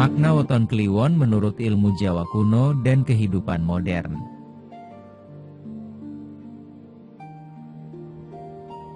Makna weton kliwon menurut ilmu Jawa kuno dan kehidupan modern.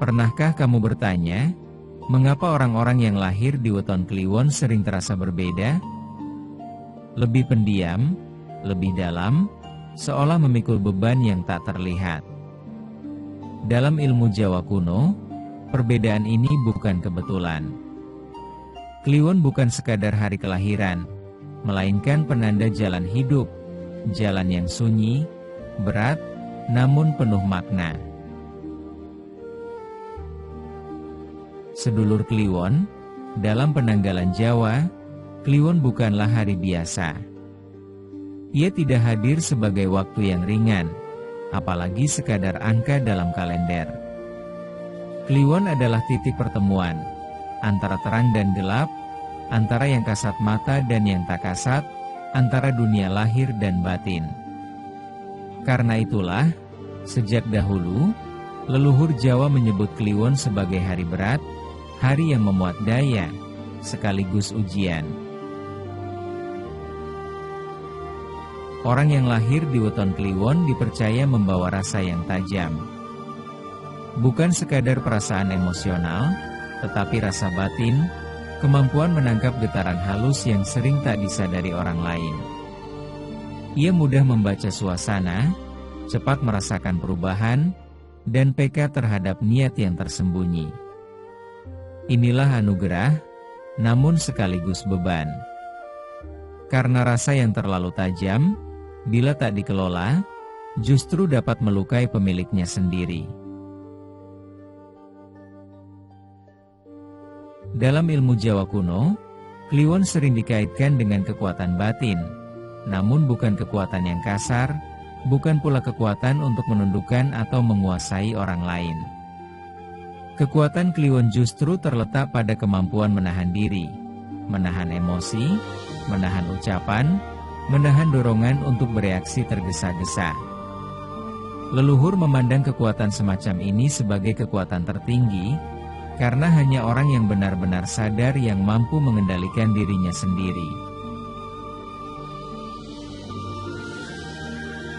Pernahkah kamu bertanya, mengapa orang-orang yang lahir di weton kliwon sering terasa berbeda? Lebih pendiam, lebih dalam, seolah memikul beban yang tak terlihat. Dalam ilmu Jawa kuno, perbedaan ini bukan kebetulan. Kliwon bukan sekadar hari kelahiran, melainkan penanda jalan hidup, jalan yang sunyi, berat, namun penuh makna. Sedulur kliwon, dalam penanggalan Jawa, kliwon bukanlah hari biasa. Ia tidak hadir sebagai waktu yang ringan, apalagi sekadar angka dalam kalender. Kliwon adalah titik pertemuan antara terang dan gelap, antara yang kasat mata dan yang tak kasat, antara dunia lahir dan batin. Karena itulah, sejak dahulu, leluhur Jawa menyebut kliwon sebagai hari berat, hari yang memuat daya, sekaligus ujian. Orang yang lahir di weton kliwon dipercaya membawa rasa yang tajam. Bukan sekadar perasaan emosional, tetapi rasa batin, kemampuan menangkap getaran halus yang sering tak disadari orang lain. Ia mudah membaca suasana, cepat merasakan perubahan, dan peka terhadap niat yang tersembunyi. Inilah anugerah, namun sekaligus beban. Karena rasa yang terlalu tajam, bila tak dikelola, justru dapat melukai pemiliknya sendiri. Dalam ilmu Jawa kuno, kliwon sering dikaitkan dengan kekuatan batin, namun bukan kekuatan yang kasar, bukan pula kekuatan untuk menundukkan atau menguasai orang lain. Kekuatan kliwon justru terletak pada kemampuan menahan diri, menahan emosi, menahan ucapan, menahan dorongan untuk bereaksi tergesa-gesa. Leluhur memandang kekuatan semacam ini sebagai kekuatan tertinggi, karena hanya orang yang benar-benar sadar yang mampu mengendalikan dirinya sendiri.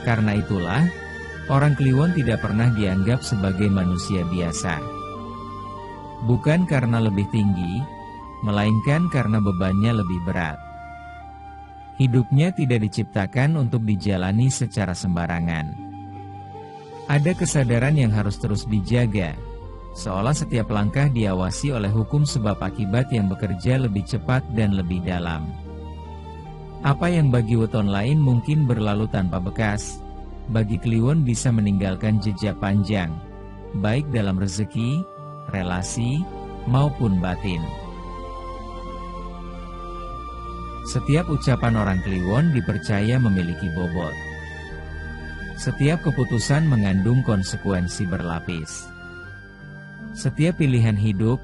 Karena itulah, orang kliwon tidak pernah dianggap sebagai manusia biasa. Bukan karena lebih tinggi, melainkan karena bebannya lebih berat. Hidupnya tidak diciptakan untuk dijalani secara sembarangan. Ada kesadaran yang harus terus dijaga, seolah setiap langkah diawasi oleh hukum sebab akibat yang bekerja lebih cepat dan lebih dalam. Apa yang bagi weton lain mungkin berlalu tanpa bekas, bagi kliwon bisa meninggalkan jejak panjang, baik dalam rezeki, relasi, maupun batin. Setiap ucapan orang kliwon dipercaya memiliki bobot. Setiap keputusan mengandung konsekuensi berlapis. Setiap pilihan hidup,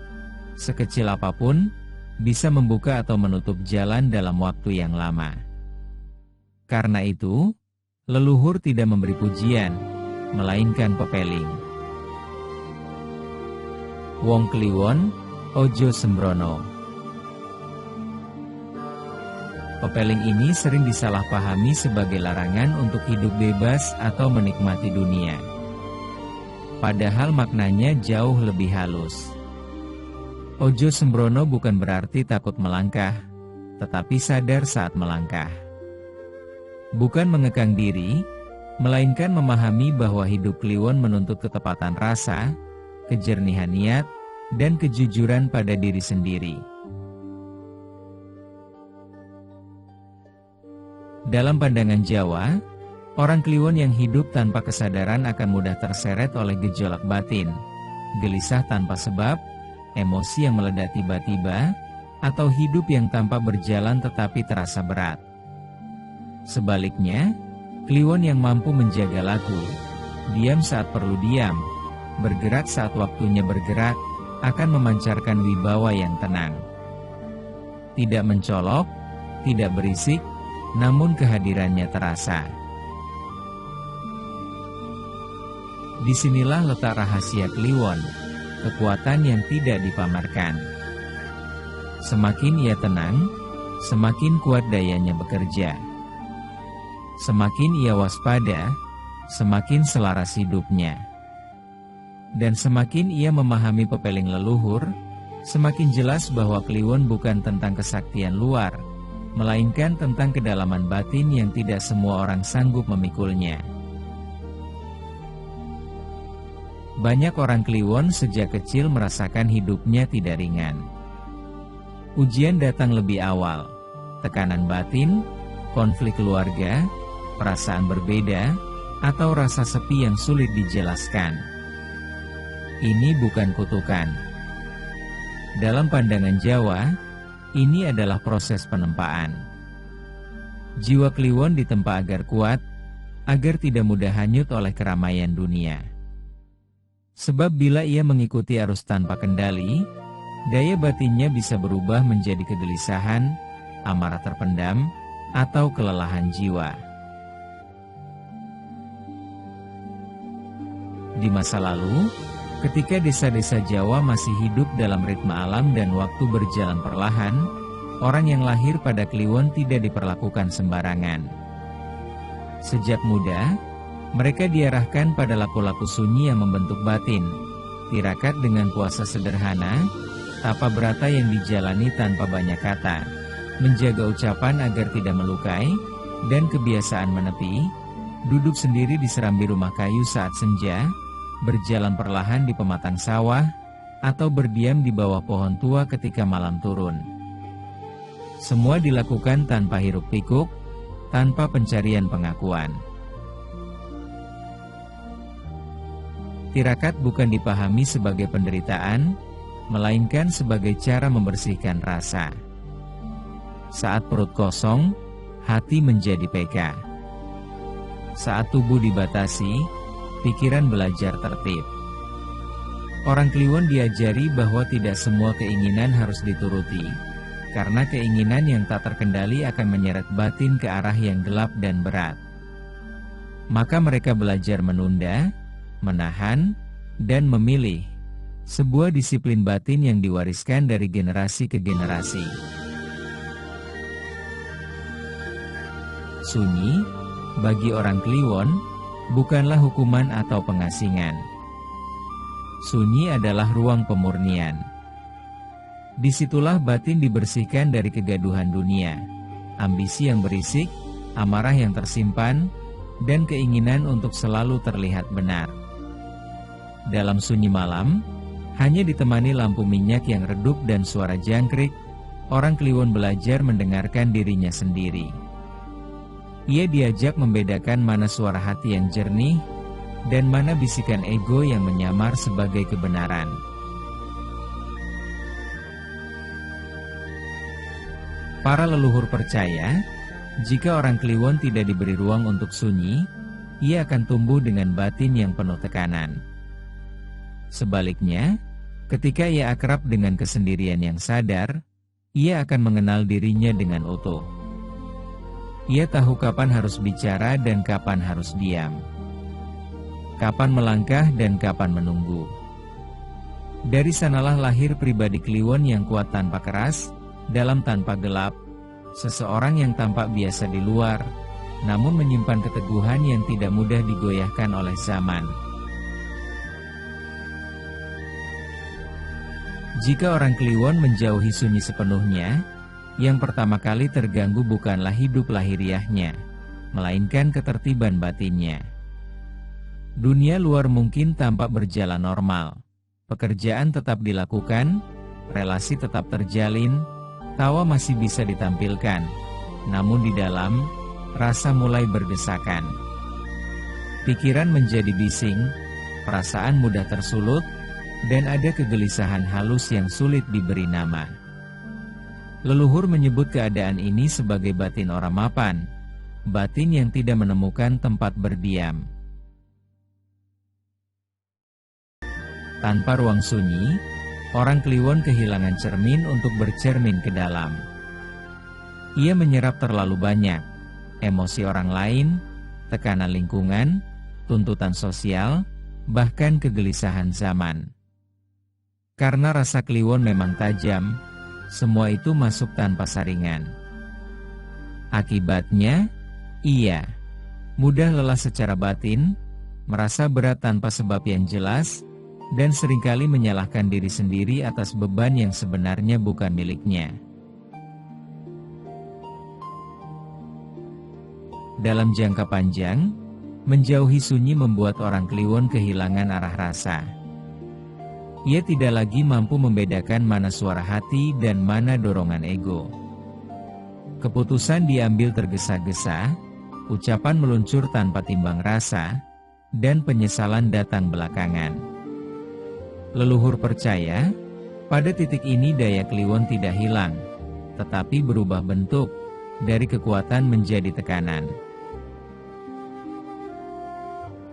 sekecil apapun, bisa membuka atau menutup jalan dalam waktu yang lama. Karena itu, leluhur tidak memberi pujian, melainkan pepeling. Wong kliwon, ojo sembrono. Pepeling ini sering disalahpahami sebagai larangan untuk hidup bebas atau menikmati dunia. Padahal maknanya jauh lebih halus. Ojo sembrono bukan berarti takut melangkah, tetapi sadar saat melangkah. Bukan mengekang diri, melainkan memahami bahwa hidup kliwon menuntut ketepatan rasa, kejernihan niat, dan kejujuran pada diri sendiri. Dalam pandangan Jawa, orang kliwon yang hidup tanpa kesadaran akan mudah terseret oleh gejolak batin, gelisah tanpa sebab, emosi yang meledak tiba-tiba, atau hidup yang tampak berjalan tetapi terasa berat. Sebaliknya, kliwon yang mampu menjaga laku, diam saat perlu diam, bergerak saat waktunya bergerak, akan memancarkan wibawa yang tenang. Tidak mencolok, tidak berisik, namun kehadirannya terasa. Disinilah letak rahasia kliwon, kekuatan yang tidak dipamerkan. Semakin ia tenang, semakin kuat dayanya bekerja. Semakin ia waspada, semakin selaras hidupnya. Dan semakin ia memahami pepeling leluhur, semakin jelas bahwa Kliwon bukan tentang kesaktian luar, melainkan tentang kedalaman batin yang tidak semua orang sanggup memikulnya. Banyak orang Kliwon sejak kecil merasakan hidupnya tidak ringan. Ujian datang lebih awal, tekanan batin, konflik keluarga, perasaan berbeda, atau rasa sepi yang sulit dijelaskan. Ini bukan kutukan. Dalam pandangan Jawa, ini adalah proses penempaan. Jiwa Kliwon ditempa agar kuat, agar tidak mudah hanyut oleh keramaian dunia. Sebab bila ia mengikuti arus tanpa kendali, daya batinnya bisa berubah menjadi kegelisahan, amarah terpendam, atau kelelahan jiwa. Di masa lalu, ketika desa-desa Jawa masih hidup dalam ritme alam dan waktu berjalan perlahan, orang yang lahir pada Kliwon tidak diperlakukan sembarangan. Sejak muda, mereka diarahkan pada laku-laku sunyi yang membentuk batin, tirakat dengan puasa sederhana, tapa berata yang dijalani tanpa banyak kata, menjaga ucapan agar tidak melukai, dan kebiasaan menepi, duduk sendiri di serambi rumah kayu saat senja, berjalan perlahan di pematang sawah, atau berdiam di bawah pohon tua ketika malam turun. Semua dilakukan tanpa hiruk-pikuk, tanpa pencarian pengakuan. Tirakat bukan dipahami sebagai penderitaan, melainkan sebagai cara membersihkan rasa. Saat perut kosong, hati menjadi peka. Saat tubuh dibatasi, pikiran belajar tertib. Orang Kliwon diajari bahwa tidak semua keinginan harus dituruti, karena keinginan yang tak terkendali akan menyeret batin ke arah yang gelap dan berat. Maka mereka belajar menunda, menahan, dan memilih, sebuah disiplin batin yang diwariskan dari generasi ke generasi. Sunyi, bagi orang Kliwon, bukanlah hukuman atau pengasingan. Sunyi adalah ruang pemurnian. Disitulah batin dibersihkan dari kegaduhan dunia, ambisi yang berisik, amarah yang tersimpan, dan keinginan untuk selalu terlihat benar. Dalam sunyi malam, hanya ditemani lampu minyak yang redup dan suara jangkrik, orang Kliwon belajar mendengarkan dirinya sendiri. Ia diajak membedakan mana suara hati yang jernih, dan mana bisikan ego yang menyamar sebagai kebenaran. Para leluhur percaya, jika orang Kliwon tidak diberi ruang untuk sunyi, ia akan tumbuh dengan batin yang penuh tekanan. Sebaliknya, ketika ia akrab dengan kesendirian yang sadar, ia akan mengenal dirinya dengan utuh. Ia tahu kapan harus bicara dan kapan harus diam. Kapan melangkah dan kapan menunggu. Dari sanalah lahir pribadi Kliwon yang kuat tanpa keras, dalam tanpa gelap, seseorang yang tampak biasa di luar, namun menyimpan keteguhan yang tidak mudah digoyahkan oleh zaman. Jika orang Kliwon menjauhi sunyi sepenuhnya, yang pertama kali terganggu bukanlah hidup lahiriahnya, melainkan ketertiban batinnya. Dunia luar mungkin tampak berjalan normal, pekerjaan tetap dilakukan, relasi tetap terjalin, tawa masih bisa ditampilkan, namun di dalam, rasa mulai berdesakan. Pikiran menjadi bising, perasaan mudah tersulut, dan ada kegelisahan halus yang sulit diberi nama. Leluhur menyebut keadaan ini sebagai batin orang mapan, batin yang tidak menemukan tempat berdiam. Tanpa ruang sunyi, orang Kliwon kehilangan cermin untuk bercermin ke dalam. Ia menyerap terlalu banyak, emosi orang lain, tekanan lingkungan, tuntutan sosial, bahkan kegelisahan zaman. Karena rasa Kliwon memang tajam, semua itu masuk tanpa saringan. Akibatnya, ia mudah lelah secara batin, merasa berat tanpa sebab yang jelas, dan seringkali menyalahkan diri sendiri atas beban yang sebenarnya bukan miliknya. Dalam jangka panjang, menjauhi sunyi membuat orang Kliwon kehilangan arah rasa. Ia tidak lagi mampu membedakan mana suara hati dan mana dorongan ego. Keputusan diambil tergesa-gesa, ucapan meluncur tanpa timbang rasa, dan penyesalan datang belakangan. Leluhur percaya, pada titik ini daya Kliwon tidak hilang, tetapi berubah bentuk, dari kekuatan menjadi tekanan.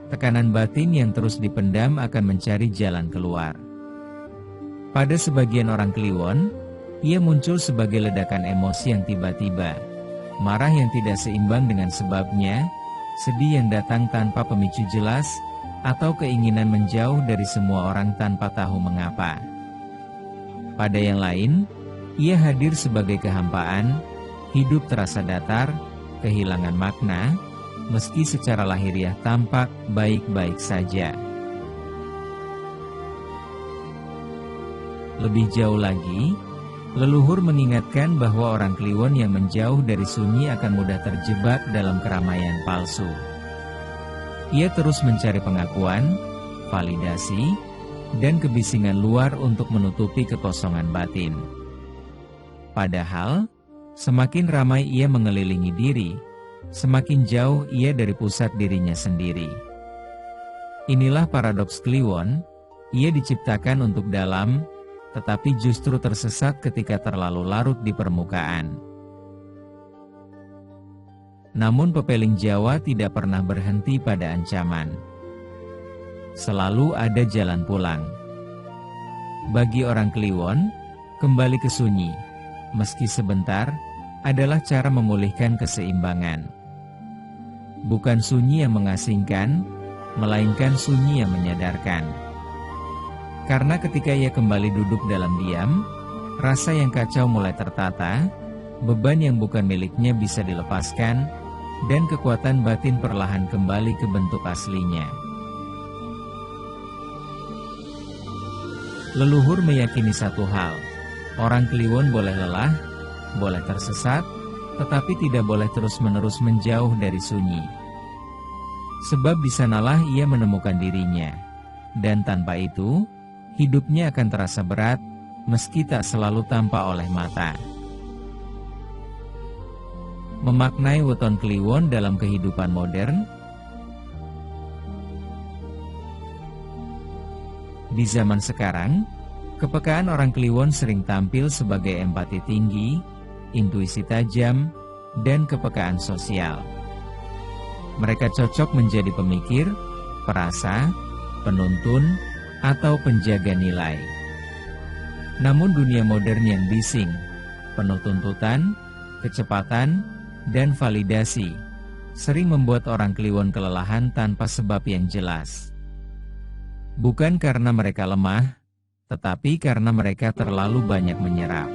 Tekanan batin yang terus dipendam akan mencari jalan keluar. Pada sebagian orang Kliwon, ia muncul sebagai ledakan emosi yang tiba-tiba, marah yang tidak seimbang dengan sebabnya, sedih yang datang tanpa pemicu jelas, atau keinginan menjauh dari semua orang tanpa tahu mengapa. Pada yang lain, ia hadir sebagai kehampaan, hidup terasa datar, kehilangan makna, meski secara lahiriah tampak baik-baik saja. Lebih jauh lagi, leluhur mengingatkan bahwa orang Kliwon yang menjauh dari sunyi akan mudah terjebak dalam keramaian palsu. Ia terus mencari pengakuan, validasi, dan kebisingan luar untuk menutupi kekosongan batin. Padahal, semakin ramai ia mengelilingi diri, semakin jauh ia dari pusat dirinya sendiri. Inilah paradoks Kliwon, ia diciptakan untuk dalam, tetapi justru tersesat ketika terlalu larut di permukaan. Namun pepeling Jawa tidak pernah berhenti pada ancaman. Selalu ada jalan pulang. Bagi orang Kliwon, kembali ke sunyi, meski sebentar, adalah cara memulihkan keseimbangan. Bukan sunyi yang mengasingkan, melainkan sunyi yang menyadarkan. Karena ketika ia kembali duduk dalam diam, rasa yang kacau mulai tertata, beban yang bukan miliknya bisa dilepaskan, dan kekuatan batin perlahan kembali ke bentuk aslinya. Leluhur meyakini satu hal, orang Kliwon boleh lelah, boleh tersesat, tetapi tidak boleh terus-menerus menjauh dari sunyi. Sebab di sanalah ia menemukan dirinya, dan tanpa itu, hidupnya akan terasa berat, meski tak selalu tampak oleh mata. Memaknai weton Kliwon dalam kehidupan modern. Di zaman sekarang, kepekaan orang Kliwon sering tampil sebagai empati tinggi, intuisi tajam, dan kepekaan sosial. Mereka cocok menjadi pemikir, perasa, penuntun, atau penjaga nilai. Namun dunia modern yang bising, penuh tuntutan, kecepatan, dan validasi, sering membuat orang Kliwon kelelahan tanpa sebab yang jelas. Bukan karena mereka lemah, tetapi karena mereka terlalu banyak menyerap.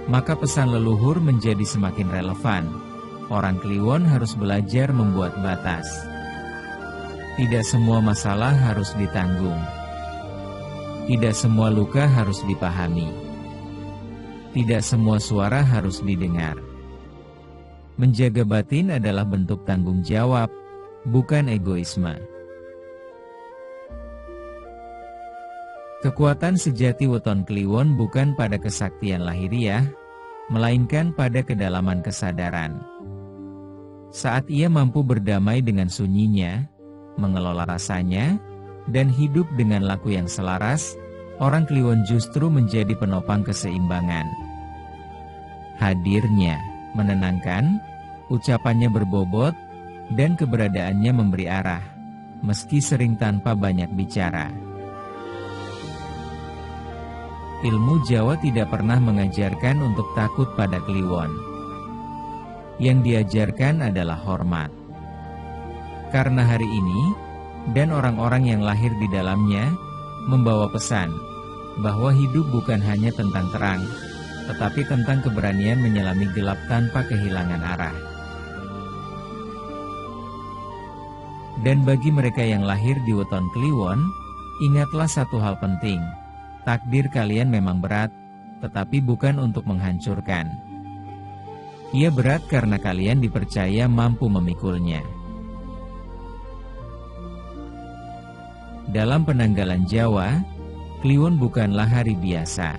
Maka pesan leluhur menjadi semakin relevan. Orang Kliwon harus belajar membuat batas. Tidak semua masalah harus ditanggung. Tidak semua luka harus dipahami. Tidak semua suara harus didengar. Menjaga batin adalah bentuk tanggung jawab, bukan egoisme. Kekuatan sejati weton Kliwon bukan pada kesaktian lahiriah, melainkan pada kedalaman kesadaran. Saat ia mampu berdamai dengan sunyinya, mengelola rasanya, dan hidup dengan laku yang selaras, orang Kliwon justru menjadi penopang keseimbangan. Hadirnya menenangkan, ucapannya berbobot, dan keberadaannya memberi arah, meski sering tanpa banyak bicara. Ilmu Jawa tidak pernah mengajarkan untuk takut pada Kliwon. Yang diajarkan adalah hormat. Karena hari ini, dan orang-orang yang lahir di dalamnya, membawa pesan bahwa hidup bukan hanya tentang terang, tetapi tentang keberanian menyelami gelap tanpa kehilangan arah. Dan bagi mereka yang lahir di weton Kliwon, ingatlah satu hal penting, takdir kalian memang berat, tetapi bukan untuk menghancurkan. Ia berat karena kalian dipercaya mampu memikulnya. Dalam penanggalan Jawa, Kliwon bukanlah hari biasa.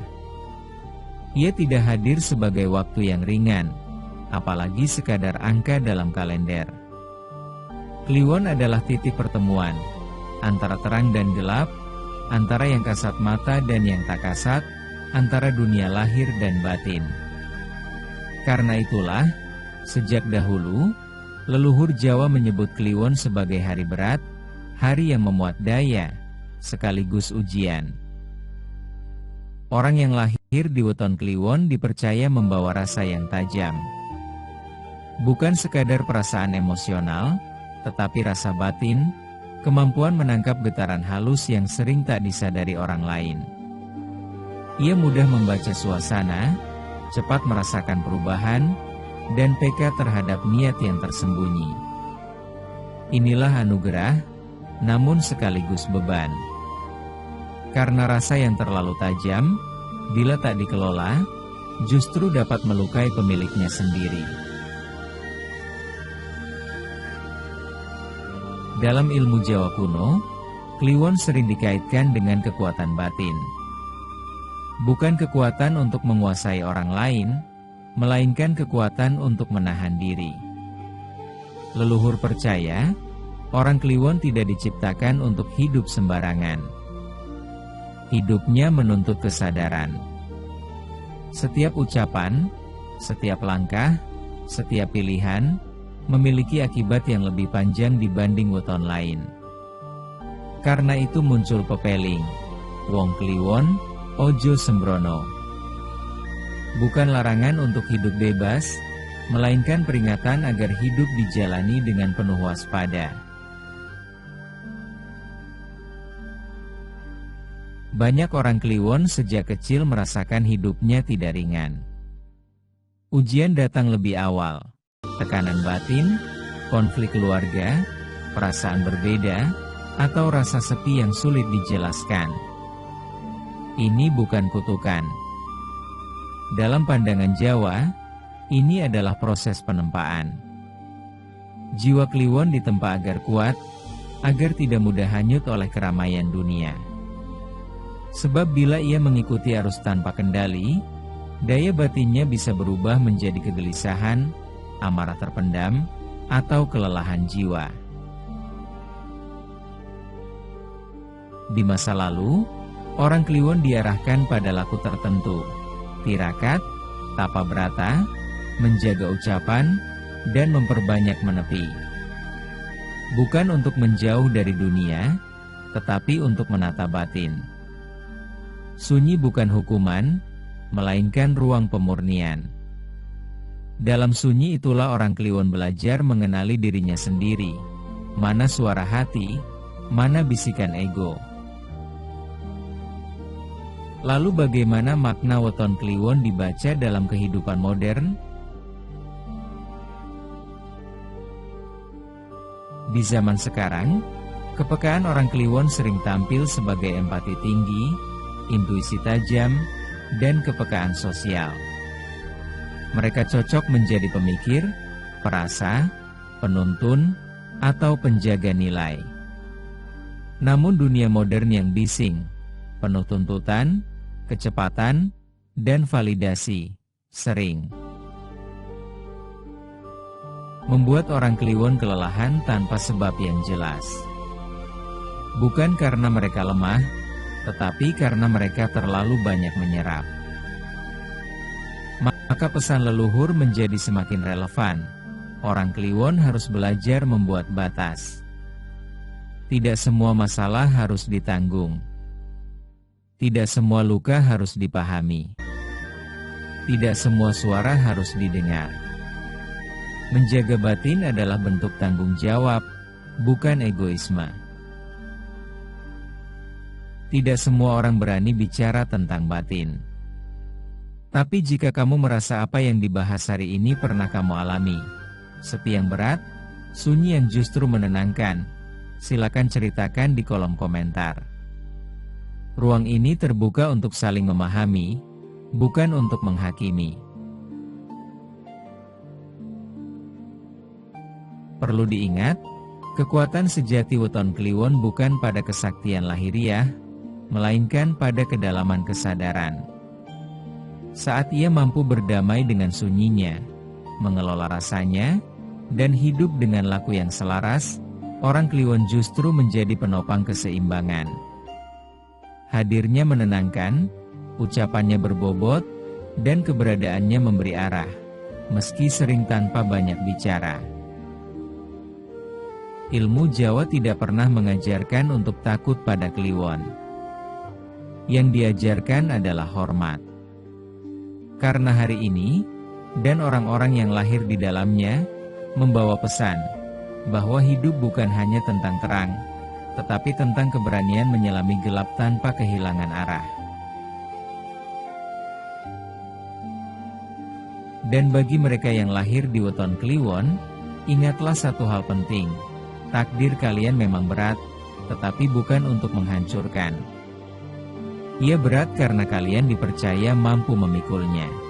Ia tidak hadir sebagai waktu yang ringan, apalagi sekadar angka dalam kalender. Kliwon adalah titik pertemuan antara terang dan gelap, antara yang kasat mata dan yang tak kasat, antara dunia lahir dan batin. Karena itulah, sejak dahulu, leluhur Jawa menyebut Kliwon sebagai hari berat, hari yang memuat daya, sekaligus ujian. Orang yang lahir di weton Kliwon dipercaya membawa rasa yang tajam. Bukan sekadar perasaan emosional, tetapi rasa batin, kemampuan menangkap getaran halus yang sering tak disadari orang lain. Ia mudah membaca suasana, cepat merasakan perubahan, dan peka terhadap niat yang tersembunyi. Inilah anugerah, namun sekaligus beban. Karena rasa yang terlalu tajam, bila tak dikelola, justru dapat melukai pemiliknya sendiri. Dalam ilmu Jawa kuno, Kliwon sering dikaitkan dengan kekuatan batin. Bukan kekuatan untuk menguasai orang lain, melainkan kekuatan untuk menahan diri. Leluhur percaya, orang Kliwon tidak diciptakan untuk hidup sembarangan. Hidupnya menuntut kesadaran. Setiap ucapan, setiap langkah, setiap pilihan, memiliki akibat yang lebih panjang dibanding weton lain. Karena itu muncul pepeling, wong Kliwon, ojo sembrono. Bukan larangan untuk hidup bebas, melainkan peringatan agar hidup dijalani dengan penuh waspada. Banyak orang Kliwon sejak kecil merasakan hidupnya tidak ringan. Ujian datang lebih awal. Tekanan batin, konflik keluarga, perasaan berbeda, atau rasa sepi yang sulit dijelaskan. Ini bukan kutukan. Dalam pandangan Jawa, ini adalah proses penempaan. Jiwa Kliwon ditempa agar kuat, agar tidak mudah hanyut oleh keramaian dunia. Sebab bila ia mengikuti arus tanpa kendali, daya batinnya bisa berubah menjadi kegelisahan, amarah terpendam, atau kelelahan jiwa. Di masa lalu, orang Kliwon diarahkan pada laku tertentu, tirakat, tapa brata, menjaga ucapan, dan memperbanyak menepi. Bukan untuk menjauh dari dunia, tetapi untuk menata batin. Sunyi bukan hukuman, melainkan ruang pemurnian. Dalam sunyi itulah orang Kliwon belajar mengenali dirinya sendiri, mana suara hati, mana bisikan ego. Lalu bagaimana makna weton Kliwon dibaca dalam kehidupan modern? Di zaman sekarang, kepekaan orang Kliwon sering tampil sebagai empati tinggi, intuisi tajam, dan kepekaan sosial. Mereka cocok menjadi pemikir, perasa, penuntun, atau penjaga nilai. Namun dunia modern yang bising, penuh tuntutan, kecepatan, dan validasi, sering membuat orang Kliwon kelelahan tanpa sebab yang jelas. Bukan karena mereka lemah, tetapi karena mereka terlalu banyak menyerap. Maka pesan leluhur menjadi semakin relevan. Orang Kliwon harus belajar membuat batas. Tidak semua masalah harus ditanggung. Tidak semua luka harus dipahami. Tidak semua suara harus didengar. Menjaga batin adalah bentuk tanggung jawab, bukan egoisme. Tidak semua orang berani bicara tentang batin. Tapi jika kamu merasa apa yang dibahas hari ini pernah kamu alami, sepi yang berat, sunyi yang justru menenangkan, silakan ceritakan di kolom komentar. Ruang ini terbuka untuk saling memahami, bukan untuk menghakimi. Perlu diingat, kekuatan sejati weton kliwon bukan pada kesaktian lahiriah, melainkan pada kedalaman kesadaran. Saat ia mampu berdamai dengan sunyinya, mengelola rasanya, dan hidup dengan laku yang selaras, orang kliwon justru menjadi penopang keseimbangan. Hadirnya menenangkan, ucapannya berbobot, dan keberadaannya memberi arah, meski sering tanpa banyak bicara. Ilmu Jawa tidak pernah mengajarkan untuk takut pada kliwon. Yang diajarkan adalah hormat. Karena hari ini, dan orang-orang yang lahir di dalamnya, membawa pesan, bahwa hidup bukan hanya tentang terang, tetapi tentang keberanian menyelami gelap tanpa kehilangan arah. Dan bagi mereka yang lahir di weton kliwon, ingatlah satu hal penting, takdir kalian memang berat, tetapi bukan untuk menghancurkan. Ia berat karena kalian dipercaya mampu memikulnya.